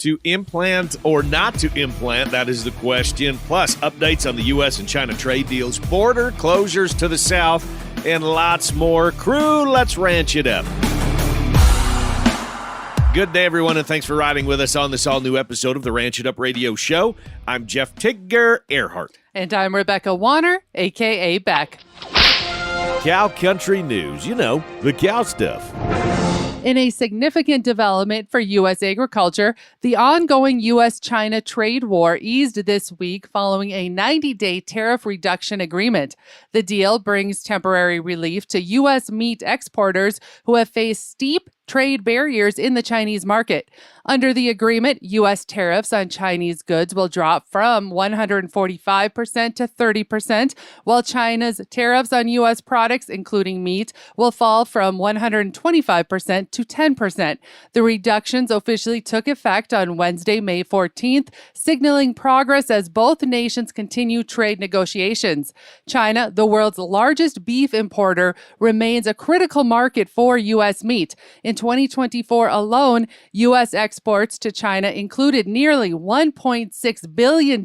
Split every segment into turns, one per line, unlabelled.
To implant or not to implant, that is the question. Plus, updates on the U.S. and China trade deals, border closures to the south, and lots more. Crew, let's ranch it up. Good day, everyone, and thanks for riding with us on this all-new episode of the Ranch It Up Radio Show. I'm Jeff Tigger Earhart.
And I'm Rebecca Warner, a.k.a. Beck.
Cow country news. You know, the cow stuff.
In a significant development for U.S. agriculture, the ongoing U.S.-China trade war eased this week following a 90-day tariff reduction agreement. The deal brings temporary relief to U.S. meat exporters who have faced steep trade barriers in the Chinese market. Under the agreement, U.S. tariffs on Chinese goods will drop from 145% to 30%, while China's tariffs on U.S. products, including meat, will fall from 125% to 10%. The reductions officially took effect on Wednesday, May 14th, signaling progress as both nations continue trade negotiations. China, the world's largest beef importer, remains a critical market for U.S. meat. In 2024 alone, U.S. exports to China included nearly $1.6 billion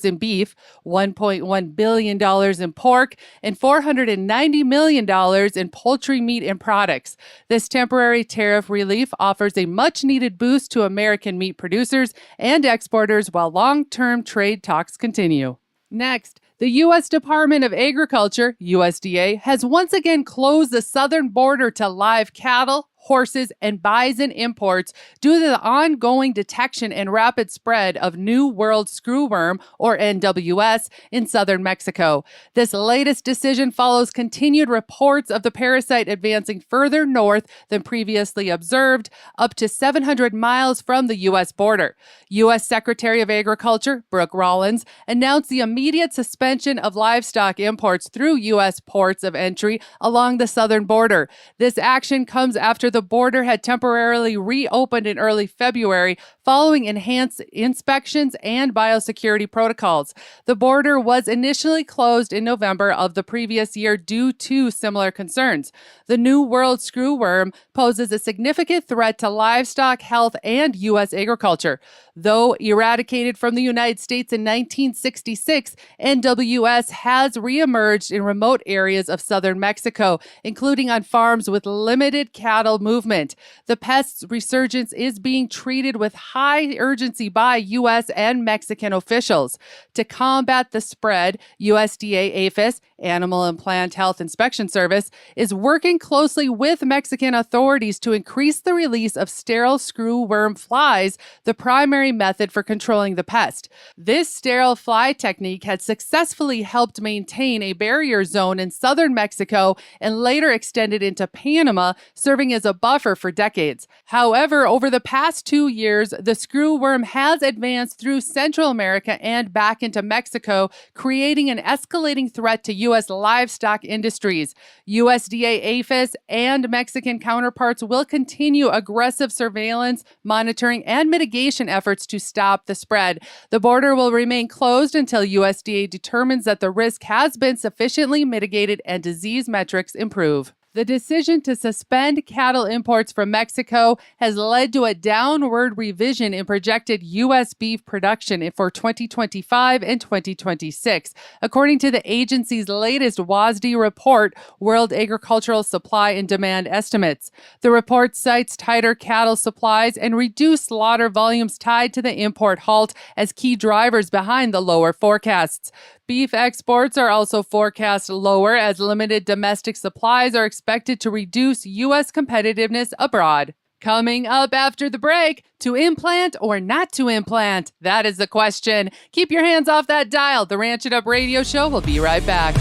in beef, $1.1 billion in pork, and $490 million in poultry meat and products. This temporary tariff relief offers a much-needed boost to American meat producers and exporters while long-term trade talks continue. Next, the U.S. Department of Agriculture, USDA, has once again closed the southern border to live cattle, horses, and bison imports due to the ongoing detection and rapid spread of New World Screwworm, or NWS, in southern Mexico. This latest decision follows continued reports of the parasite advancing further north than previously observed, up to 700 miles from the U.S. border. U.S. Secretary of Agriculture, Brooke Rollins, announced the immediate suspension of livestock imports through U.S. ports of entry along the southern border. This action comes after the border had temporarily reopened in early February following enhanced inspections and biosecurity protocols. The border was initially closed in November of the previous year due to similar concerns. The New World Screwworm poses a significant threat to livestock health and U.S. agriculture. Though eradicated from the United States in 1966, NWS has reemerged in remote areas of southern Mexico, including on farms with limited cattle movement. The pest's resurgence is being treated with high urgency by U.S. and Mexican officials. To combat the spread, USDA APHIS, Animal and Plant Health Inspection Service, is working closely with Mexican authorities to increase the release of sterile screwworm flies, the primary method for controlling the pest. This sterile fly technique had successfully helped maintain a barrier zone in southern Mexico and later extended into Panama, serving as a buffer for decades. However, over the past 2 years, the screwworm has advanced through Central America and back into Mexico, creating an escalating threat to U.S. livestock industries. USDA APHIS and Mexican counterparts will continue aggressive surveillance, monitoring, and mitigation efforts to stop the spread. The border will remain closed until USDA determines that the risk has been sufficiently mitigated and disease metrics improve. The decision to suspend cattle imports from Mexico has led to a downward revision in projected U.S. beef production for 2025 and 2026. According to the agency's latest WASDE report, World Agricultural Supply and Demand Estimates. The report cites tighter cattle supplies and reduced slaughter volumes tied to the import halt as key drivers behind the lower forecasts. Beef exports are also forecast lower as limited domestic supplies are expected to reduce U.S. competitiveness abroad. Coming up after the break, to implant or not to implant? That is the question. Keep your hands off that dial. The Ranch It Up Radio Show will be right back.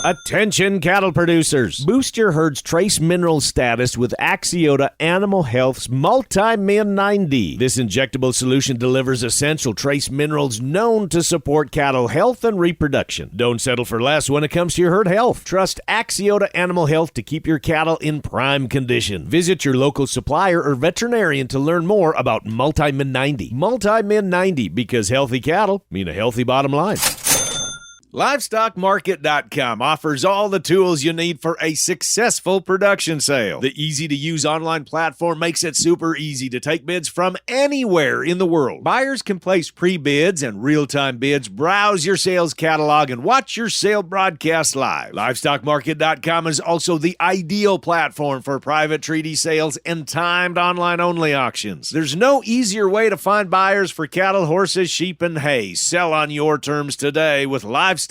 Attention cattle producers. Boost your herd's trace mineral status with Axiota Animal Health's Multi-Min 9D. This injectable solution delivers essential trace minerals known to support cattle health and reproduction. Don't settle for less when it comes to your herd health. Trust Axiota Animal Health to keep your cattle in prime condition. Visit your local supplier or veterinarian to learn more about Multi-Min 90. Multi-Min 90, because healthy cattle mean a healthy bottom line. LivestockMarket.com offers all the tools you need for a successful production sale. The easy-to-use online platform makes it super easy to take bids from anywhere in the world. Buyers can place pre-bids and real-time bids, browse your sales catalog, and watch your sale broadcast live. LivestockMarket.com is also the ideal platform for private treaty sales and timed online-only auctions. There's no easier way to find buyers for cattle, horses, sheep, and hay. Sell on your terms today with LivestockMarket.com.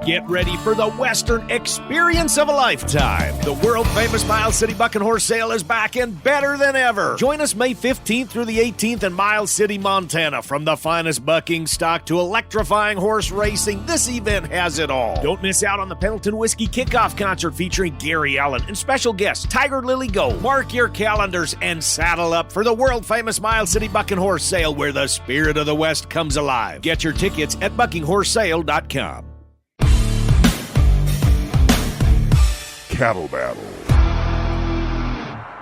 Get ready for the Western experience of a lifetime. The world-famous Miles City Buck and Horse Sale is back and better than ever. Join us May 15th through the 18th in Miles City, Montana. From the finest bucking stock to electrifying horse racing, this event has it all. Don't miss out on the Pendleton Whiskey Kickoff Concert featuring Gary Allen and special guest Tiger Lily Gold. Mark your calendars and saddle up for the world-famous Miles City Buck and Horse Sale, where the spirit of the West comes alive. Get your tickets at buckinghorsesale.com.
Cattle Battle.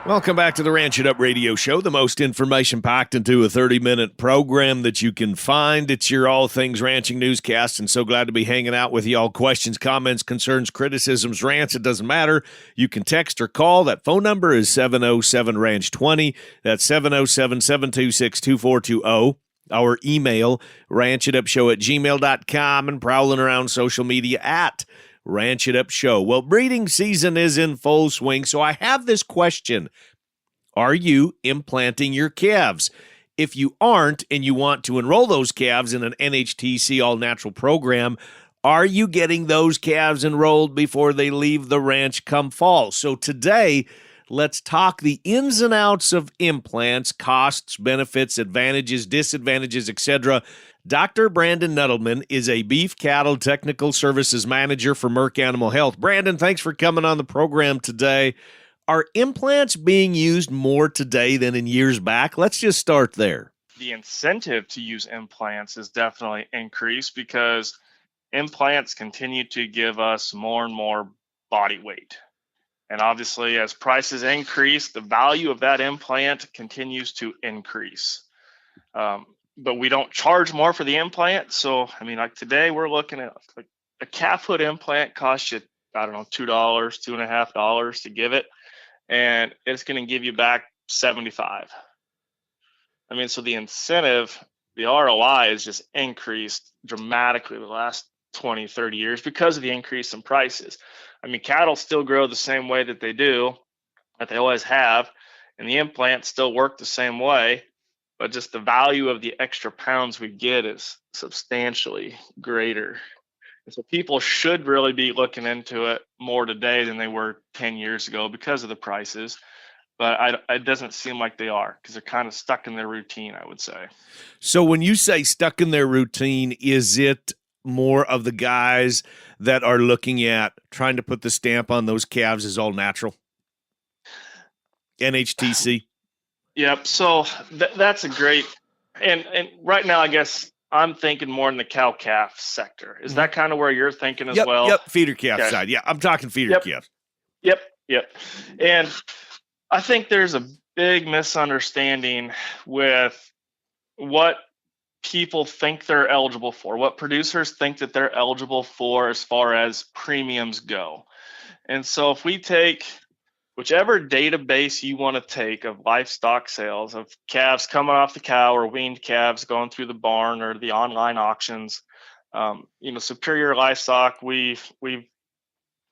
Welcome back to the Ranch It Up Radio Show, the most information packed into a 30-minute program that you can find. It's your all things ranching newscast, and so glad to be hanging out with you all. Questions, comments, concerns, criticisms, rants, it doesn't matter. You can text or call. That phone number is 707-RANCH-20. That's 707-726-2420. Our email, ranchitupshow@gmail.com, and prowling around social media at Ranch It Up Show. Well, breeding season is in full swing, so I have this question. Are you implanting your calves? If you aren't and you want to enroll those calves in an NHTC all-natural program, are you getting those calves enrolled before they leave the ranch come fall? So today, let's talk the ins and outs of implants, costs, benefits, advantages, disadvantages, etc. Dr. Brandon Nuttleman is a beef cattle technical services manager for Merck Animal Health. Brandon, thanks for coming on the program today. Are implants being used more today than in years back? Let's just start there.
The incentive to use implants is definitely increased because implants continue to give us more and more body weight. And obviously, as prices increase, the value of that implant continues to increase. But we don't charge more for the implant. So, I mean, like today, we're looking at like a calf foot implant costs you, I don't know, $2, $2.50 to give it. And it's going to give you back $75. I mean, so the incentive, the ROI is just increased dramatically the last 20, 30 years because of the increase in prices. I mean, cattle still grow the same way that they do, that they always have, and the implants still work the same way, but just the value of the extra pounds we get is substantially greater. And so people should really be looking into it more today than they were 10 years ago because of the prices. But it doesn't seem like they are because they're kind of stuck in their routine, I would say.
So when you say stuck in their routine, is it more of the guys that are looking at trying to put the stamp on those calves as all natural? NHTC?
Yep. So that's a great, and right now, I guess I'm thinking more in the cow-calf sector. Is that kind of where you're thinking as well?
Yep, feeder calf
Okay.
side. Yeah, I'm talking feeder calves.
Yep. And I think there's a big misunderstanding with what people think they're eligible for, what producers think that they're eligible for as far as premiums go. And so if we take whichever database you want to take of livestock sales, of calves coming off the cow or weaned calves going through the barn or the online auctions, Superior Livestock, we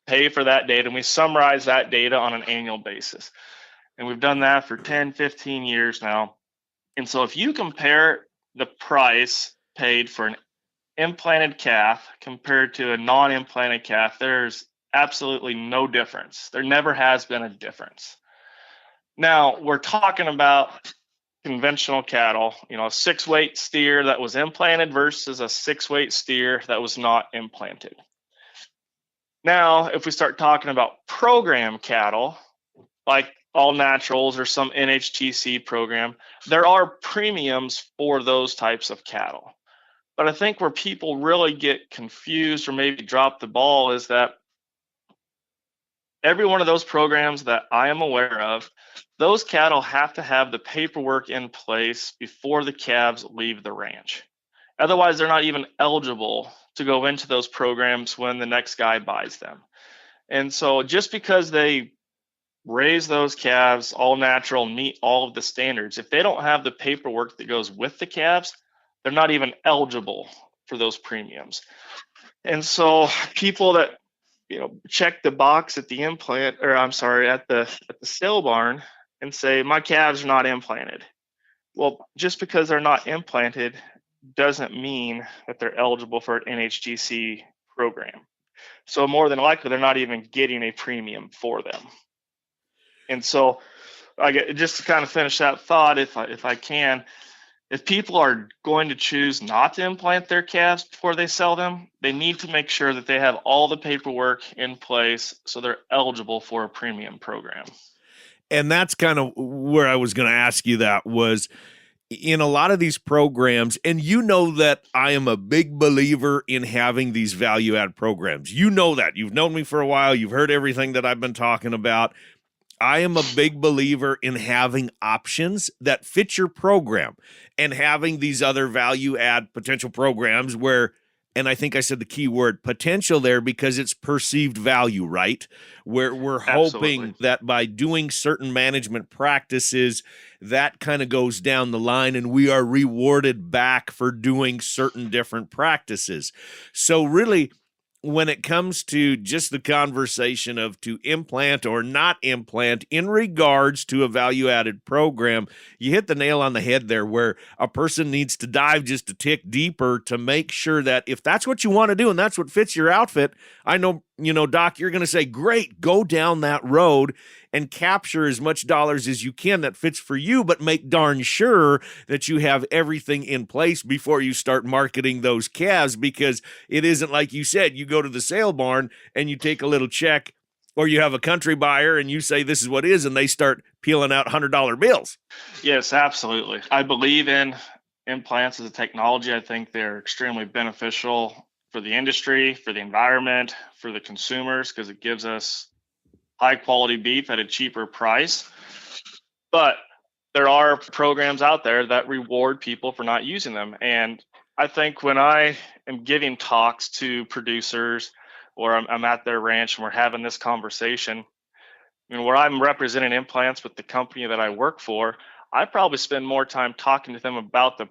pay for that data and we summarize that data on an annual basis. And we've done that for 10, 15 years now. And so if you compare the price paid for an implanted calf compared to a non-implanted calf, there's absolutely no difference. There never has been a difference. Now, we're talking about conventional cattle, a 6-weight steer that was implanted versus a 6-weight steer that was not implanted. Now, if we start talking about program cattle, like all naturals or some NHTC program, there are premiums for those types of cattle. But I think where people really get confused or maybe drop the ball is that every one of those programs that I am aware of, those cattle have to have the paperwork in place before the calves leave the ranch. Otherwise, they're not even eligible to go into those programs when the next guy buys them. And so just because they raise those calves all natural, meet all of the standards, if they don't have the paperwork that goes with the calves, they're not even eligible for those premiums. And so people that check the box at the implant, or I'm sorry, at the sale barn and say my calves are not implanted. Well, just because they're not implanted doesn't mean that they're eligible for an NHGC program. So more than likely, they're not even getting a premium for them. And so, just to kind of finish that thought, if I can, if people are going to choose not to implant their calves before they sell them, they need to make sure that they have all the paperwork in place so they're eligible for a premium program.
And that's kind of where I was going to ask you that was in a lot of these programs, and you know that I am a big believer in having these value add programs. You know that. You've known me for a while. You've heard everything that I've been talking about. I am a big believer in having options that fit your program and having these other value add potential programs where, and I think I said the key word potential there because it's perceived value, right? Where we're
Absolutely.
hoping that by doing certain management practices, that kind of goes down the line and we are rewarded back for doing certain different practices. So really, when it comes to just the conversation of to implant or not implant in regards to a value-added program, you hit the nail on the head there where a person needs to dive just a tick deeper to make sure that if that's what you want to do and that's what fits your outfit, I know, Doc, you're going to say, great, go down that road and capture as much dollars as you can that fits for you, but make darn sure that you have everything in place before you start marketing those calves, because it isn't like you said, you go to the sale barn and you take a little check, or you have a country buyer and you say this is what it is, and they start peeling out $100 bills.
Yes, absolutely. I believe in implants as a technology. I think they're extremely beneficial for the industry, for the environment, for the consumers, because it gives us high quality beef at a cheaper price. But there are programs out there that reward people for not using them. And I think when I am giving talks to producers or I'm at their ranch and we're having this conversation, where I'm representing implants with the company that I work for, I probably spend more time talking to them about the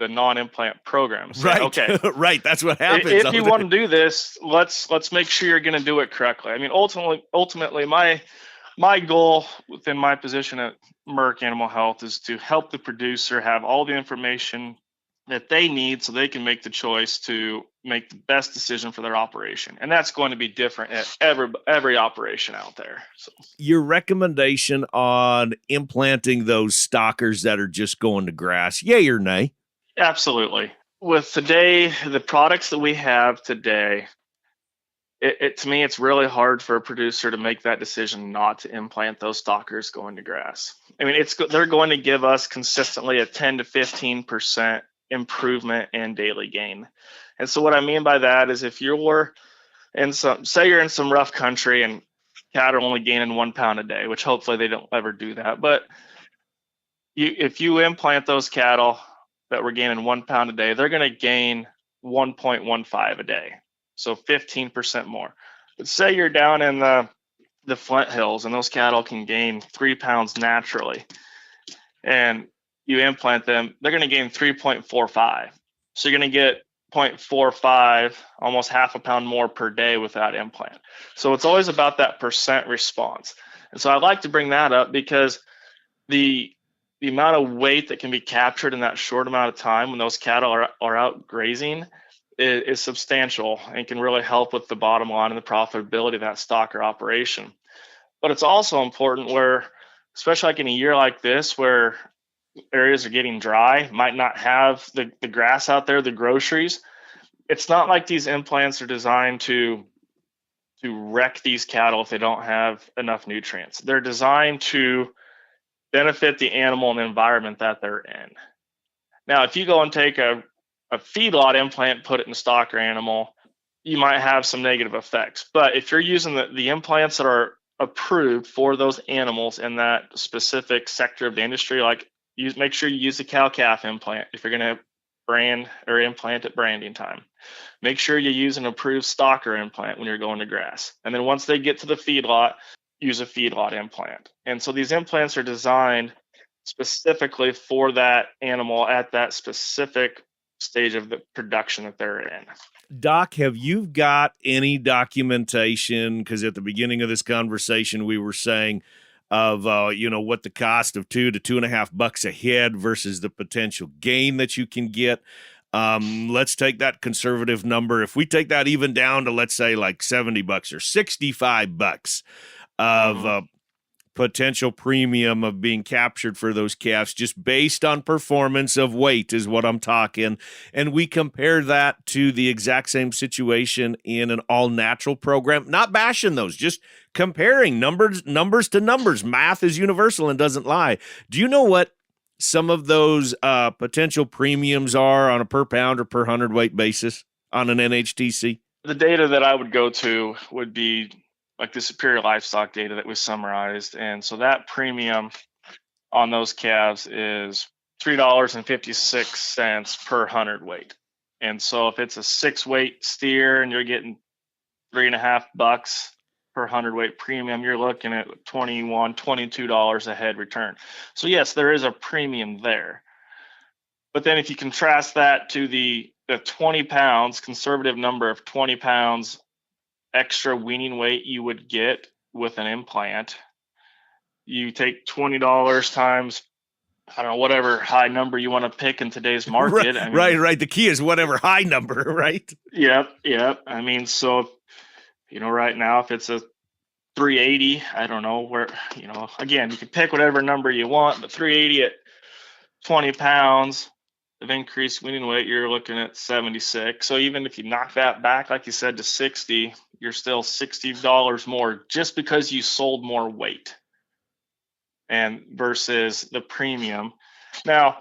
non-implant programs.
Right.
Okay.
Right. That's what happens.
If you want to do this, let's make sure you're going to do it correctly. I mean, ultimately, my goal within my position at Merck Animal Health is to help the producer have all the information that they need so they can make the choice to make the best decision for their operation. And that's going to be different at every operation out there. So
your recommendation on implanting those stockers that are just going to grass, yay or nay?
Absolutely. With today, the products that we have today, to me, it's really hard for a producer to make that decision not to implant those stockers going to grass. I mean, they're going to give us consistently a 10 to 15% improvement in daily gain. And so what I mean by that is if you're say you're in some rough country and cattle are only gaining 1 pound a day, which hopefully they don't ever do that. But if you implant those cattle that were gaining 1 pound a day, they're going to gain 1.15 a day. So 15% more. But say you're down in the Flint Hills and those cattle can gain 3 pounds naturally, and you implant them, they're going to gain 3.45. So you're going to get 0.45, almost half a pound more per day with that implant. So it's always about that percent response. And so I like to bring that up because the amount of weight that can be captured in that short amount of time when those cattle are out grazing is substantial and can really help with the bottom line and the profitability of that stocker operation. But it's also important where, especially like in a year like this where areas are getting dry, might not have the grass out there, the groceries. It's not like these implants are designed to wreck these cattle if they don't have enough nutrients. They're designed to benefit the animal and the environment that they're in. Now, if you go and take a feedlot implant, put it in a stocker animal, you might have some negative effects. But if you're using the implants that are approved for those animals in that specific sector of the industry, like make sure you use the cow-calf implant if you're going to brand or implant at branding time. Make sure you use an approved stocker implant when you're going to grass. And then once they get to the feedlot, use a feedlot implant. And so these implants are designed specifically for that animal at that specific stage of the production that they're in.
Doc, have you got any documentation? Because at the beginning of this conversation, we were saying of what the cost of $2 to $2.50 a head versus the potential gain that you can get. Let's take that conservative number. If we take that even down to, let's say, like $70 or $65 of potential premium of being captured for those calves just based on performance of weight is what I'm talking. And we compare that to the exact same situation in an all-natural program, not bashing those, just comparing numbers to numbers. Math is universal and doesn't lie. Do you know what some of those potential premiums are on a per pound or per hundredweight basis on an NHTC?
The data that I would go to would be like the superior livestock data that we summarized. And so that premium on those calves is $3.56 per hundredweight. And so if it's a 6-weight steer and you're getting $3.50 per hundredweight premium, you're looking at $21, $22 a head return. So yes, there is a premium there. But then if you contrast that to the 20 pounds, conservative number of 20 pounds extra weaning weight you would get with an implant, you take $20 times, I don't know, whatever high number you want to pick in today's market.
Right. The key is whatever high number, right? Yep.
I mean, so, right now, if it's a 380, I don't know where, again, you can pick whatever number you want, but 380 at 20 pounds of increased weaning weight, you're looking at 76. So even if you knock that back, like you said, to 60, you're still $60 more just because you sold more weight and versus the premium. Now,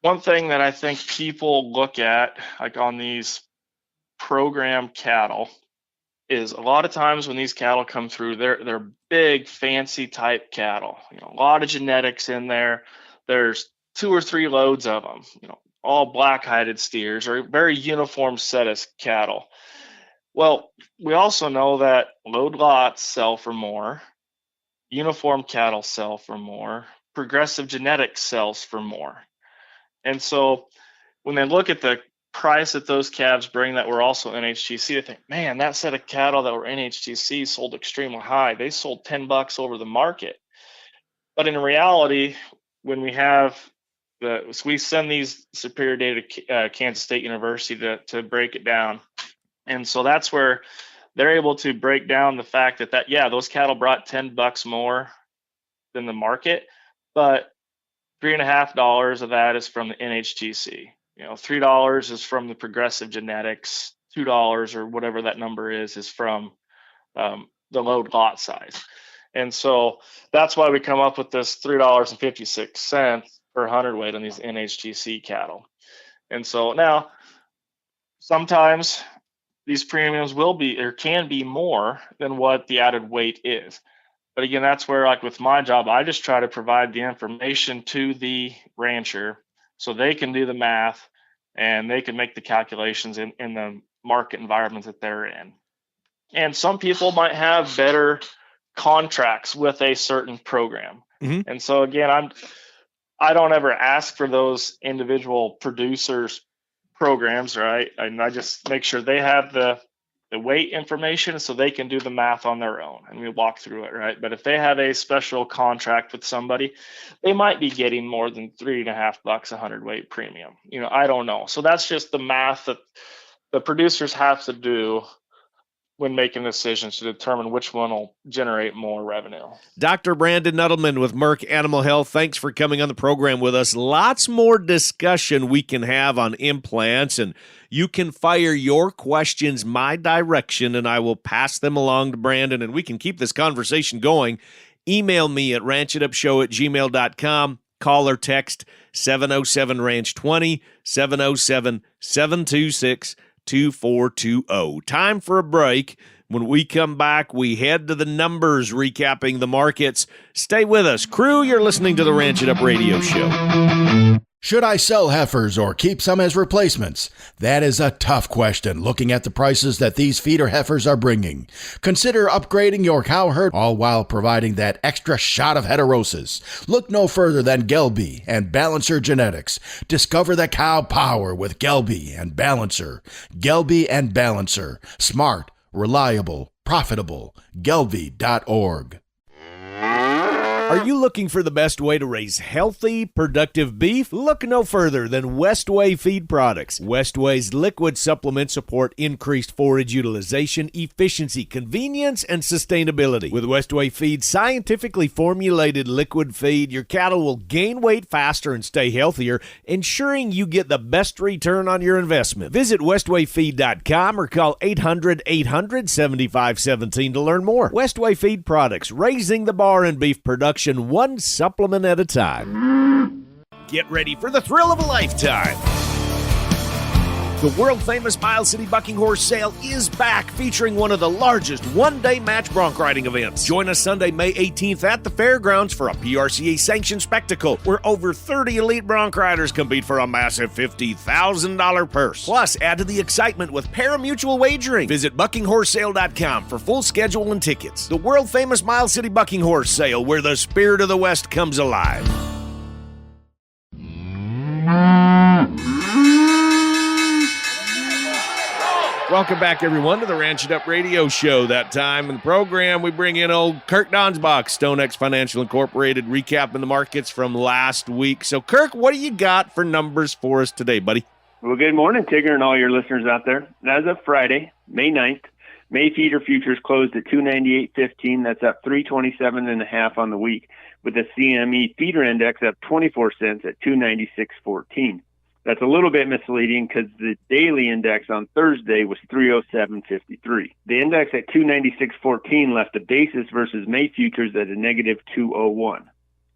one thing that I think people look at, like on these program cattle, is a lot of times when these cattle come through, they're big, fancy type cattle. A lot of genetics in there. There's 2 or 3 loads of them. All black-hided steers or very uniform set of cattle. Well, we also know that load lots sell for more, uniform cattle sell for more, progressive genetics sells for more. And so when they look at the price that those calves bring that were also NHTC, they think, man, that set of cattle that were NHTC sold extremely high. They sold $10 over the market. But in reality, when we have we send these superior data to Kansas State University to break it down. And so that's where they're able to break down the fact that those cattle brought $10 more than the market, but $3.50 of that is from the NHTC. $3 is from the progressive genetics, $2 or whatever that number is from the load lot size. And so that's why we come up with this $3.56 per hundredweight on these NHTC cattle. And so now sometimes these premiums will be or can be more than what the added weight is. But again, that's where, like with my job, I just try to provide the information to the rancher so they can do the math and they can make the calculations in the market environment that they're in. And some people might have better contracts with a certain program. Mm-hmm. And so again, I don't ever ask for those individual producers' programs, right? And I just make sure they have the weight information so they can do the math on their own, and we walk through it, right? But if they have a special contract with somebody, they might be getting more than $3.50 a hundredweight premium. I don't know. So that's just the math that the producers have to do when making decisions to determine which one will generate more revenue.
Dr. Brandon Nuttleman with Merck Animal Health, thanks for coming on the program with us. Lots more discussion we can have on implants, and you can fire your questions my direction, and I will pass them along to Brandon, and we can keep this conversation going. Email me at ranchitupshow@gmail.com. Call or text 707-RANCH-20, 707-726-2420. Time for a break. When we come back, we head to the numbers, recapping the markets. Stay with us. Crew, you're listening to the Ranch It Up Radio Show.
Should I sell heifers or keep some as replacements? That is a tough question looking at the prices that these feeder heifers are bringing. Consider upgrading your cow herd, all while providing that extra shot of heterosis. Look no further than Gelbey and Balancer Genetics. Discover the cow power with Gelbey and Balancer. Gelbey and Balancer. Smart, reliable, profitable. Gelbey.org.
Are you looking for the best way to raise healthy, productive beef? Look no further than Westway Feed Products. Westway's liquid supplements support increased forage utilization, efficiency, convenience, and sustainability. With Westway Feed's scientifically formulated liquid feed, your cattle will gain weight faster and stay healthier, ensuring you get the best return on your investment. Visit westwayfeed.com or call 800-800-7517 to learn more. Westway Feed Products, raising the bar in beef production one supplement at a time. Get ready for the thrill of a lifetime. The world-famous Miles City Bucking Horse Sale is back, featuring one of the largest one-day match bronc riding events. Join us Sunday, May 18th at the fairgrounds for a PRCA-sanctioned spectacle where over 30 elite bronc riders compete for a massive $50,000 purse. Plus, add to the excitement with pari-mutuel wagering. Visit buckinghorsesale.com for full schedule and tickets. The world-famous Miles City Bucking Horse Sale, where the spirit of the West comes alive. Welcome back, everyone, to the Ranch It Up Radio Show. That time in the program, we bring in old Kirk Donsbach, StoneX Financial Incorporated, recapping the markets from last week. So, Kirk, what do you got for numbers for us today, buddy?
Well, good morning, Tigger, and all your listeners out there. As of Friday, May 9th, May feeder futures closed at 298.15. That's up 327.5 on the week, with the CME feeder index up 24 cents at 296.14. That's a little bit misleading because the daily index on Thursday was 307.53. The index at 296.14 left a basis versus May futures at a negative 201.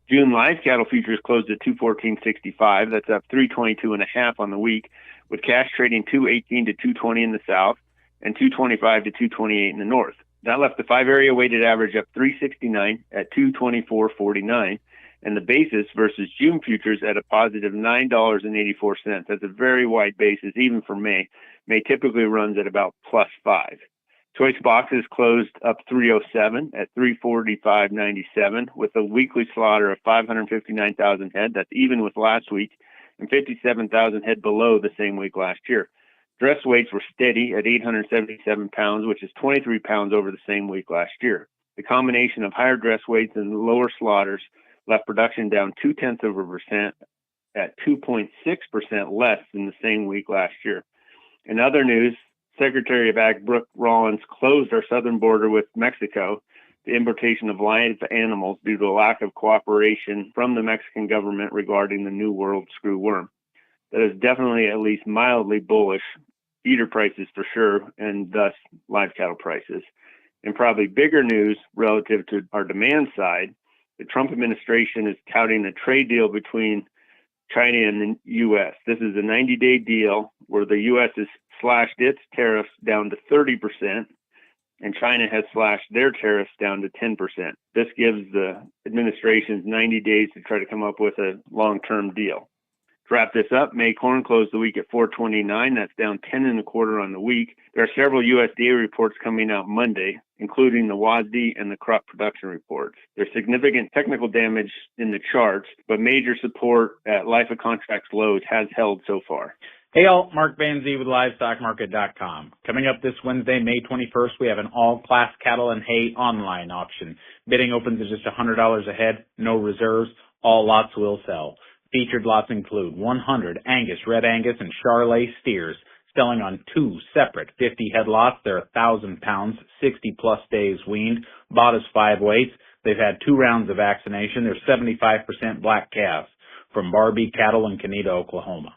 June live cattle futures closed at 214.65. That's up 322.5 on the week, with cash trading 218 to 220 in the south and 225 to 228 in the north. That left the 5-area weighted average up 369 at 224.49. And the basis versus June futures at a positive $9.84. That's a very wide basis, even for May. May typically runs at about plus 5. Choice boxes closed up 307 at 345.97, with a weekly slaughter of 559,000 head. That's even with last week, and 57,000 head below the same week last year. Dress weights were steady at 877 pounds, which is 23 pounds over the same week last year. The combination of higher dress weights and lower slaughters left production down 0.2% at 2.6% less than the same week last year. In other news, Secretary of Ag Brooke Rollins closed our southern border with Mexico to importation of live animals due to a lack of cooperation from the Mexican government regarding the New World screwworm. That is definitely at least mildly bullish feeder prices for sure, and thus live cattle prices. And probably bigger news relative to our demand side, the Trump administration is touting a trade deal between China and the U.S. This is a 90-day deal where the U.S. has slashed its tariffs down to 30%, and China has slashed their tariffs down to 10%. This gives the administration's 90 days to try to come up with a long-term deal. To wrap this up, May corn closed the week at 429. That's down 10 1/4 on the week. There are several USDA reports coming out Monday, including the WASDE and the crop production reports. There's significant technical damage in the charts, but major support at life of contracts lows has held so far.
Hey all, Mark Van Zee with LivestockMarket.com. Coming up this Wednesday, May 21st, we have an all-class cattle and hay online auction. Bidding opens at just $100 a head, no reserves, all lots will sell. Featured lots include 100 Angus, Red Angus, and Charolais steers, selling on 2 separate 50-head lots. They're 1,000 pounds, 60-plus days weaned, bought as 5 weights. They've had 2 rounds of vaccination. They're 75% black calves from Barbie Cattle in Canida, Oklahoma.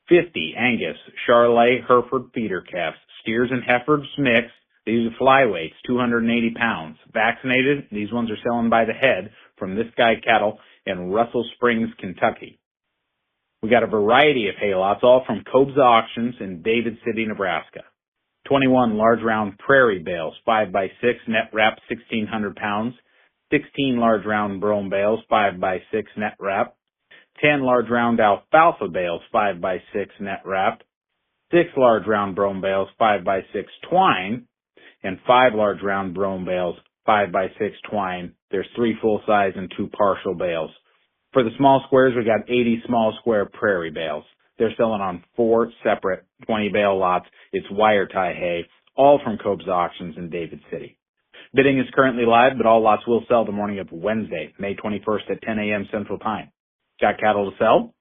50 Angus, Charolais, Hereford feeder calves, steers and heifers mixed. These are flyweights, 280 pounds. Vaccinated, these ones are selling by the head from This Guy Cattle in Russell Springs, Kentucky. We got a variety of hay lots, all from Cobza Auctions in David City, Nebraska. 21 large round prairie bales, 5x6, net wrap 1,600 pounds. 16 large round brome bales, 5x6, net wrap. 10 large round alfalfa bales 5x6 net wrapped, 6 large round brome bales 5x6 twine, and 5 large round brome bales 5x6 twine. There's 3 full size and 2 partial bales. For the small squares, we got 80 small square prairie bales. They're selling on 4 separate 20 bale lots. It's wire tie hay, all from Cobb's Auctions in David City. Bidding is currently live, but all lots will sell the morning of Wednesday, May 21st at 10 a.m. Central Time. Got cattle to sell?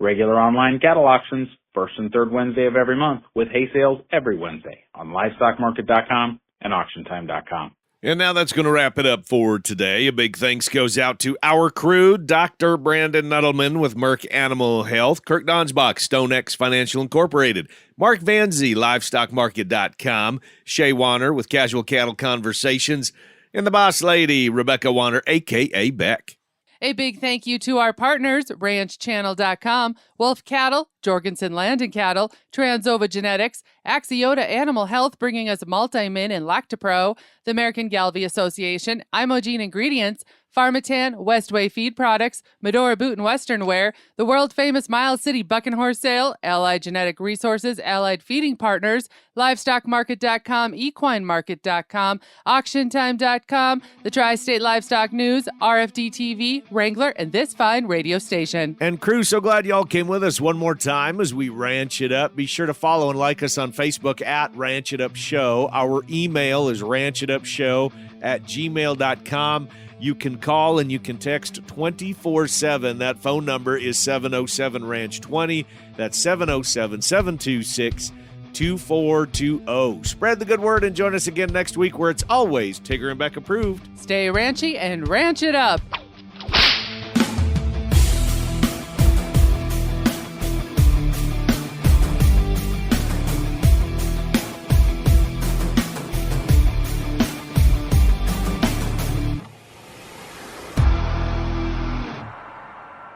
Regular online cattle auctions, first and third Wednesday of every month, with hay sales every Wednesday on livestockmarket.com and auctiontime.com.
And now that's going to wrap it up for today. A big thanks goes out to our crew, Dr. Brandon Nuttleman with Merck Animal Health, Kirk Donsbach, StoneX Financial Incorporated, Mark Van Zee, livestockmarket.com, Shay Warner with Casual Cattle Conversations, and the boss lady, Rebecca Warner, a.k.a. Beck.
A big thank you to our partners, ranchchannel.com, Wolf Cattle, Jorgensen Land and Cattle, Transova Genetics, Axiota Animal Health bringing us Multimin and Lactopro, the American Galvy Association, Imogene Ingredients, Pharmatan, Westway Feed Products, Medora Boot and Western Wear, the world-famous Miles City Buck and Horse Sale, Allied Genetic Resources, Allied Feeding Partners, LivestockMarket.com, EquineMarket.com, AuctionTime.com, the Tri-State Livestock News, RFD TV, Wrangler, and this fine radio station.
And crew, so glad y'all came with us one more time as we ranch it up. Be sure to follow and like us on Facebook at Ranch It Up Show. Our email is ranchitupshow@gmail.com. You can call and you can text 24/7. That phone number is 707-RANCH-20. That's 707-726-2420. Spread the good word and join us again next week where it's always Tigger and Beck approved.
Stay ranchy and ranch it up.